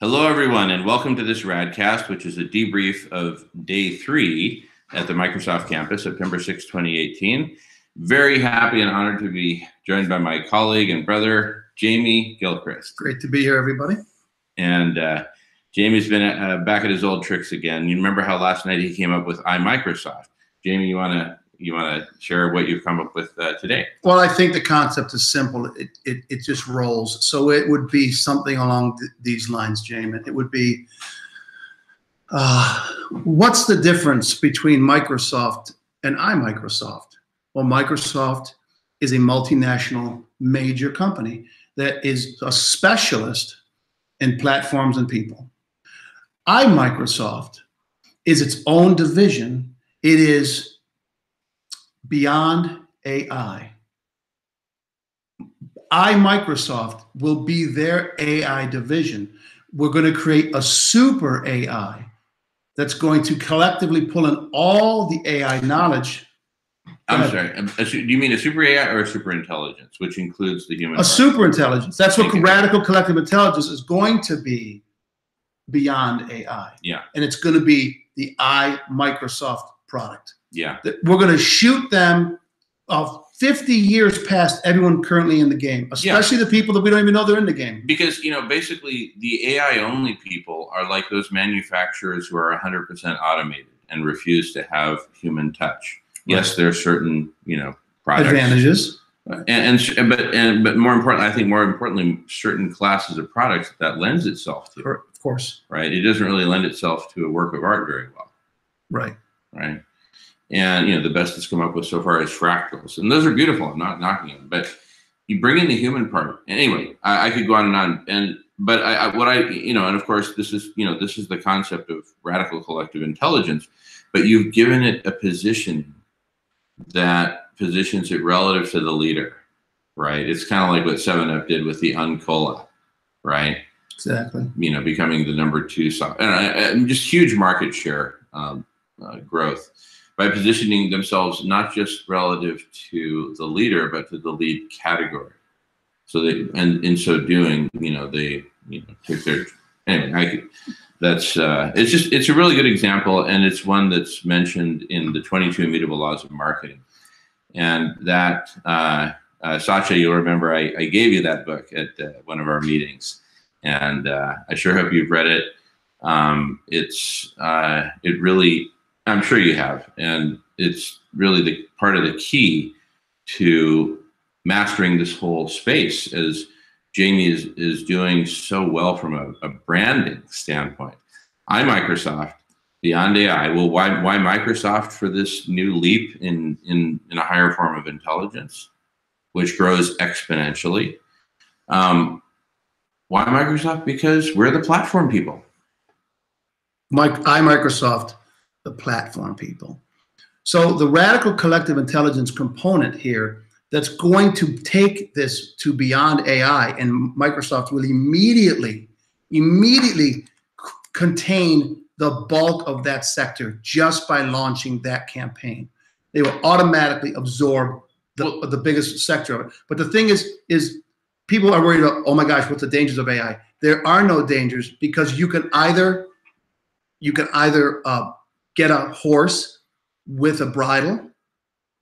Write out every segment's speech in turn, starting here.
Hello, everyone, and welcome to this Radcast, which is a debrief of day 3 at the Microsoft campus, September 6, 2018. Very happy and honored to be joined by my colleague and brother, Jamie Gilchrist. Great to be here, everybody. And Jamie's been back at his old tricks again. You remember how last night he came up with iMicrosoft. Jamie, you want to share what you've come up with today? Well, I think the concept is simple. It just rolls. So it would be something along these lines, Jamie. It would be, what's the difference between Microsoft and iMicrosoft? Well, Microsoft is a multinational major company that is a specialist in platforms and people. iMicrosoft is its own division. It is beyond AI. iMicrosoft will be their AI division. We're going to create a super AI that's going to collectively pull in all the AI knowledge. I'm sorry, do you mean a super AI or a super intelligence, which includes the human part? Super intelligence. That's what radical collective intelligence is going to be beyond AI. Yeah. And it's going to be the iMicrosoft product. Yeah. We're going to shoot them 50 years past everyone currently in the game, especially the people that we don't even know they're in the game. Because, basically the AI only people are like those manufacturers who are 100% automated and refuse to have human touch. Yes, there are certain, products. Advantages. But more important, I think more importantly, certain classes of products that lends itself to. Of course. Right. It doesn't really lend itself to a work of art very well. Right. Right. And, the best that's come up with so far is fractals. And those are beautiful. I'm not knocking them. But you bring in the human part. Anyway, I could go on and on. But and of course, this is the concept of radical collective intelligence. But you've given it a position that positions it relative to the leader. Right. It's kind of like what 7-Up did with the Uncola. Right. Exactly. Becoming the number 2 and just huge market share growth by positioning themselves not just relative to the leader, but to the lead category. So in so doing, they take their anyway. It's a really good example, and it's one that's mentioned in the 22 Immutable Laws of Marketing, and that Satya, you'll remember I gave you that book at one of our meetings. And I sure hope you've read it. It really, I'm sure you have, and it's really the part of the key to mastering this whole space, as Jamie is doing so well from a branding standpoint. iMicrosoft, beyond AI. Well, why Microsoft for this new leap in a higher form of intelligence, which grows exponentially? Why Microsoft? Because we're the platform people. iMicrosoft, the platform people. So the radical collective intelligence component here that's going to take this to beyond AI, and Microsoft will immediately contain the bulk of that sector just by launching that campaign. They will automatically absorb the biggest sector of it. But the thing is people are worried about, oh my gosh, what's the dangers of AI? There are no dangers, because you can either get a horse with a bridle,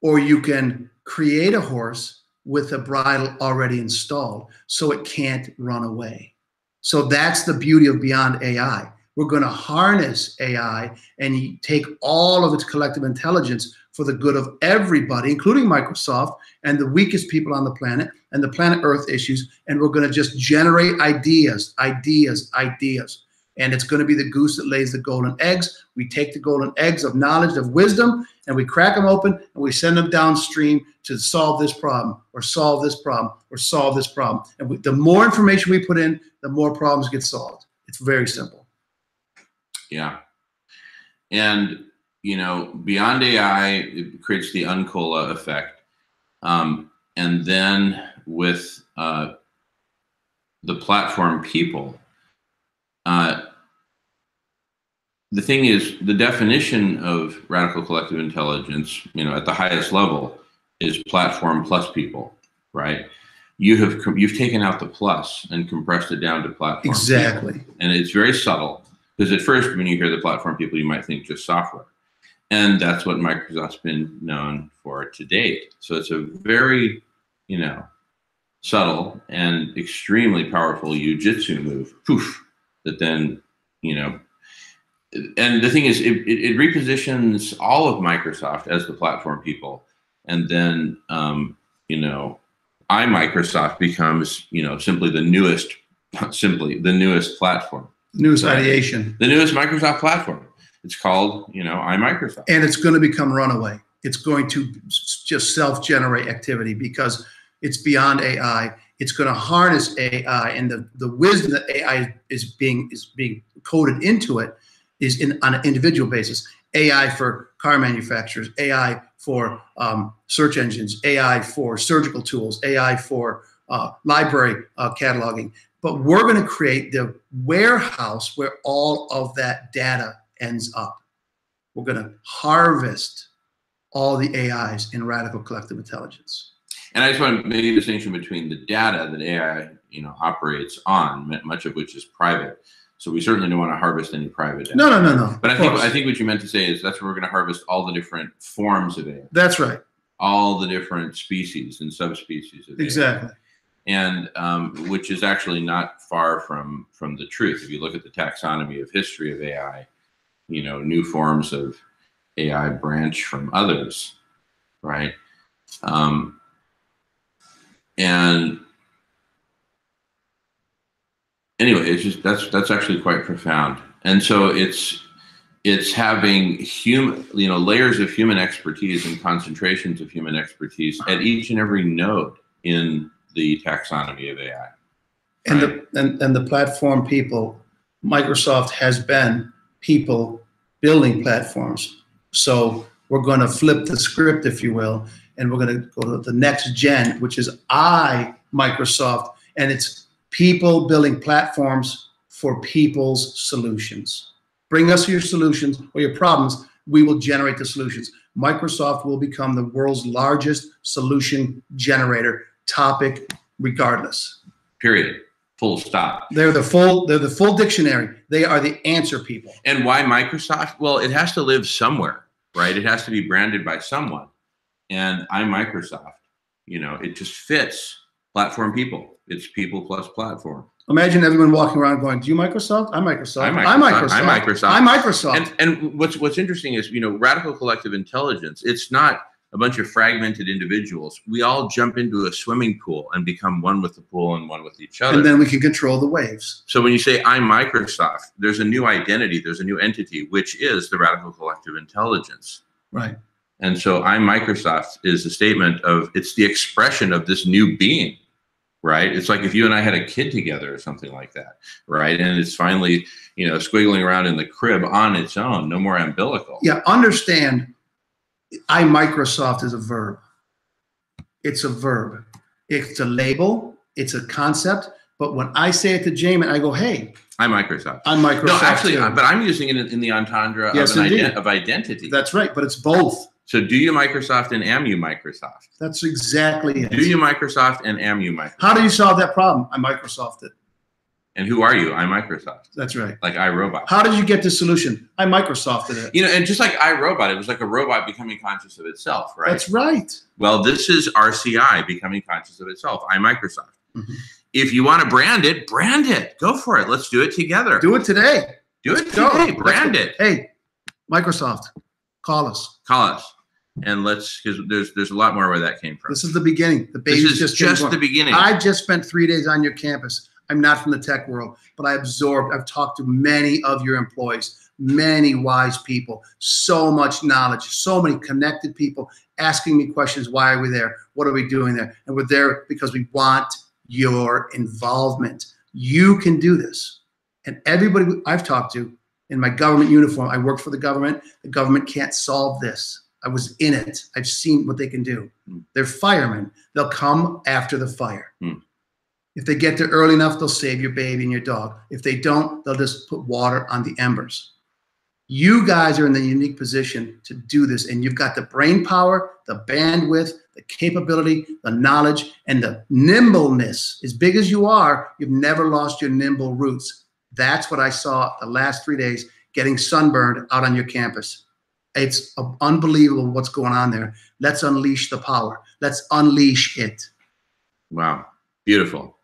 or you can create a horse with a bridle already installed, so it can't run away. So that's the beauty of beyond AI. We're going to harness AI and take all of its collective intelligence for the good of everybody, including Microsoft and the weakest people on the planet and the planet Earth issues. And we're going to just generate ideas. And it's going to be the goose that lays the golden eggs. We take the golden eggs of knowledge, of wisdom, and we crack them open, and we send them downstream to solve this problem, or solve this problem, or solve this problem. And the more information we put in, the more problems get solved. It's very simple. Yeah. And, beyond AI, it creates the Uncola effect. And then with the platform people, the thing is, the definition of radical collective intelligence, at the highest level, is platform plus people, right? you've taken out the plus and compressed it down to platform. Exactly. People. And it's very subtle, because at first when you hear the platform people, you might think just software. And that's what Microsoft's been known for to date. So it's a very, subtle and extremely powerful jujitsu move, poof, that then, and the thing is, it repositions all of Microsoft as the platform people. And then, iMicrosoft becomes, simply the newest platform. Newest ideation. The newest Microsoft platform. It's called, iMicrosoft. And it's going to become runaway. It's going to just self-generate activity because it's beyond AI. It's going to harness AI, and the wisdom that AI is being coded into it is on an individual basis. AI for car manufacturers, AI for search engines, AI for surgical tools, AI for library cataloging. But we're going to create the warehouse where all of that data ends up. We're going to harvest all the AIs in radical collective intelligence. And I just want to make a distinction between the data that AI, operates on, much of which is private. So we certainly don't want to harvest any private data. No. But I think what you meant to say is that's where we're going to harvest all the different forms of AI. That's right. All the different species and subspecies of AI. Exactly. And which is actually not far from the truth. If you look at the taxonomy of history of AI, new forms of AI branch from others, right? And anyway, it's just that's actually quite profound. And so it's having layers of human expertise and concentrations of human expertise at each and every node in the taxonomy of AI. And the platform people, Microsoft has been people building platforms. So we're going to flip the script, if you will, and we're going to go to the next gen, which is Microsoft, and it's people building platforms for people's solutions. Bring us your solutions or your problems, we will generate the solutions. Microsoft will become the world's largest solution generator, topic regardless. Period. Full stop. They're the full dictionary. They are the answer people. And why Microsoft? Well, it has to live somewhere, right? It has to be branded by someone. And iMicrosoft, it just fits platform people. It's people plus platform. Imagine everyone walking around going, "Do you Microsoft? I'm Microsoft. I'm Microsoft. I'm Microsoft. I'm Microsoft." And what's interesting is, radical collective intelligence. It's not a bunch of fragmented individuals. We all jump into a swimming pool and become one with the pool and one with each other. And then we can control the waves. So when you say I'm Microsoft, there's a new identity, there's a new entity, which is the radical collective intelligence. Right. And so I'm Microsoft is a statement of, it's the expression of this new being, right? It's like if you and I had a kid together or something like that, right? And it's finally, squiggling around in the crib on its own, no more umbilical. Yeah, understand, iMicrosoft is a verb. It's a verb. It's a label. It's a concept. But when I say it to Jamin, I go, "Hey, I'm Microsoft." I'm Microsoft. No, actually, but I'm using it in the entendre of identity. That's right, but it's both. So do you Microsoft and am you Microsoft? That's exactly it. Do you Microsoft and am you Microsoft? How do you solve that problem? I Microsoft it. And who are you? I'm Microsoft. That's right. Like iRobot. How did you get this solution? I Microsofted it. And just like iRobot, it was like a robot becoming conscious of itself, right? That's right. Well, this is RCI becoming conscious of itself. I'm Microsoft. Mm-hmm. If you want to brand it, brand it. Go for it. Let's do it together. Do it today. Let's today. Brand it. Hey, Microsoft, call us. Call us. And because there's a lot more where that came from. This is the beginning. The baby's just the beginning. I just spent 3 days on your campus. I'm not from the tech world, but I've talked to many of your employees, many wise people, so much knowledge, so many connected people asking me questions. Why are we there? What are we doing there? And we're there because we want your involvement. You can do this. And everybody I've talked to in my government uniform, I worked for the government. The government can't solve this. I was in it. I've seen what they can do. They're firemen. They'll come after the fire. If they get there early enough, they'll save your baby and your dog. If they don't, they'll just put water on the embers. You guys are in the unique position to do this, and you've got the brain power, the bandwidth, the capability, the knowledge, and the nimbleness. As big as you are, you've never lost your nimble roots. That's what I saw the last 3 days, getting sunburned out on your campus. It's unbelievable what's going on there. Let's unleash the power. Let's unleash it. Wow, beautiful.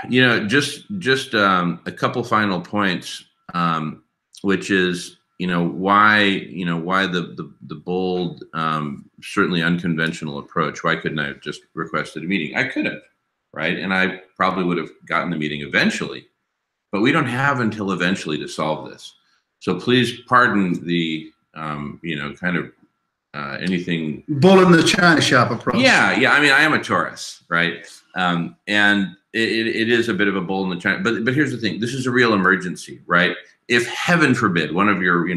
You know, just a couple final points, which is, why the bold, certainly unconventional approach. Why couldn't I have just requested a meeting? I could have, right? And I probably would have gotten the meeting eventually, but we don't have until eventually to solve this. So please pardon the, kind of anything. Bull in the China shop approach. Yeah. I mean, I am a Taurus, right? And it is a bit of a bull in the China. But here's the thing: this is a real emergency, right? If heaven forbid one of your,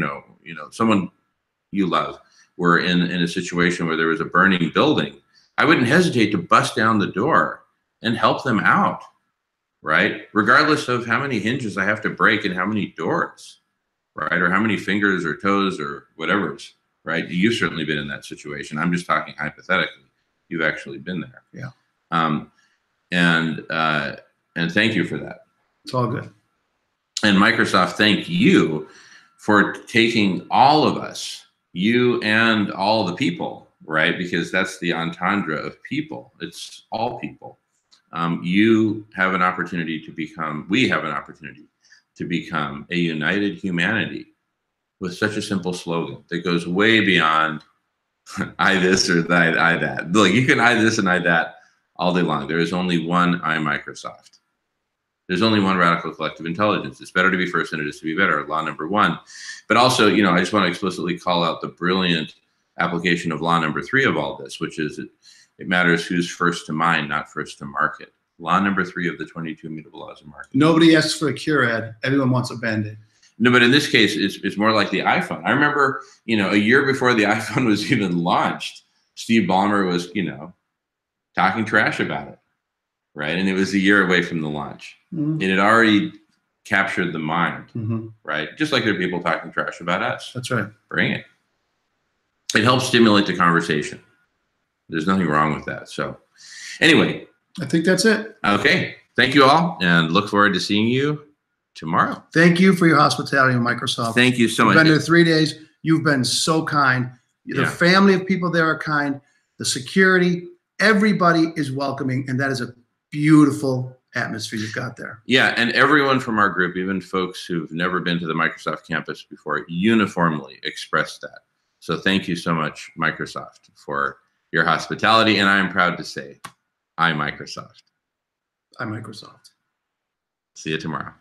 someone you love were in a situation where there was a burning building, I wouldn't hesitate to bust down the door and help them out, right? Regardless of how many hinges I have to break and how many doors, right? Or how many fingers or toes or whatever's, right? You've certainly been in that situation. I'm just talking hypothetically. You've actually been there. Yeah. And thank you for that. It's all good. And Microsoft, thank you for taking all of us, you and all the people, right? Because that's the entendre of people. It's all people. You have an opportunity to become, we have an opportunity to become a united humanity with such a simple slogan that goes way beyond I this or that, I that. Look, you can I this and I that all day long. There is only one I Microsoft. There's only one radical collective intelligence. It's better to be first than it is to be better. Law number one. But also, I just want to explicitly call out the brilliant application of law number 3 of all this, which is it matters who's first to mind, not first to market. Law number 3 of the 22 immutable laws of market. Nobody asks for a cure, Ed. Everyone wants a Band-Aid. No, but in this case, it's more like the iPhone. I remember, a year before the iPhone was even launched, Steve Ballmer was, talking trash about it, right? And it was a year away from the launch. Mm-hmm. It had already captured the mind, right? Just like there are people talking trash about us. That's right. Bring it. It helps stimulate the conversation. There's nothing wrong with that. So anyway. I think that's it. Okay. Thank you all, and look forward to seeing you tomorrow. Thank you for your hospitality in Microsoft. Thank you so much. You've been there 3 days. You've been so kind. The Yeah. family of people there are kind. The security, everybody is welcoming, and that is a beautiful atmosphere you've got there. Yeah, and everyone from our group, even folks who've never been to the Microsoft campus before, uniformly expressed that. So thank you so much, Microsoft, for your hospitality. And I am proud to say, I Microsoft. I Microsoft. See you tomorrow.